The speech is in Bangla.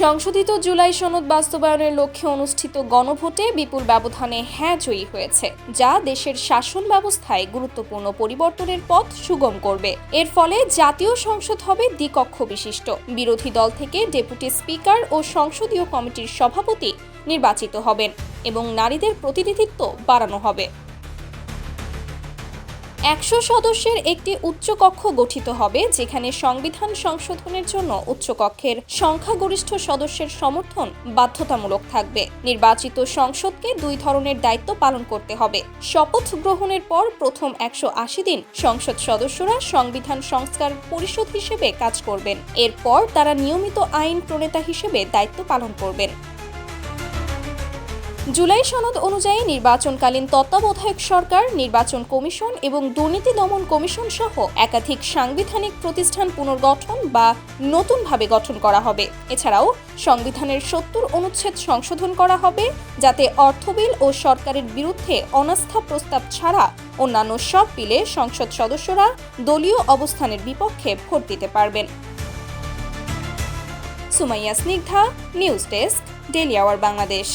সংশোধিত জুলাই সনদ বাস্তবায়নের লক্ষ্যে অনুষ্ঠিত গণভোটে বিপুল ব্যবধানে হ্যাঁ জয়ী হয়েছে, যা দেশের শাসন ব্যবস্থায় গুরুত্বপূর্ণ পরিবর্তনের পথ সুগম করবে। এর ফলে জাতীয় সংসদ হবে দ্বিকক্ষ বিশিষ্ট। বিরোধী দল থেকে ডেপুটি স্পিকার ও সংসদীয় কমিটির সভাপতি নির্বাচিত হবেন এবং নারীদের প্রতিনিধিত্ব বাড়ানো হবে। 100 সদস্যের একটি উচ্চকক্ষ গঠিত হবে, যেখানে সংবিধান সংশোধনের জন্য উচ্চকক্ষের সংখ্যাগরিষ্ঠ সদস্যের সমর্থন বাধ্যতামূলক থাকবে। নির্বাচিত সংসদকে 2 ধরনের দায়িত্ব পালন করতে হবে। শপথ গ্রহণের পর প্রথম 180 দিন সংসদ সদস্যরা সংবিধান সংস্কার পরিষদ হিসেবে কাজ করবেন। এরপর তারা নিয়মিত আইন প্রণেতা হিসেবে দায়িত্ব পালন করবেন। জুলাই সনদ অনুযায়ী নির্বাচনকালীন তত্ত্বাবধায়ক সরকার, নির্বাচন কমিশন এবং দুর্নীতি দমন কমিশন সহ একাধিক সাংবিধানিক প্রতিষ্ঠান পুনর্গঠন বা নতুনভাবে গঠন করা হবে। এছাড়াও সংবিধানের 70 অনুচ্ছেদ সংশোধন করা হবে, যাতে অর্থ বিল ও সরকারের বিরুদ্ধে অনাস্থা প্রস্তাব ছাড়া অন্যান্য সব বিলে সংসদ সদস্যরা দলীয় অবস্থানের বিপক্ষে ভোট দিতে পারবেন। Sumaiya Snigdha, news desk, Daily Our Bangladesh.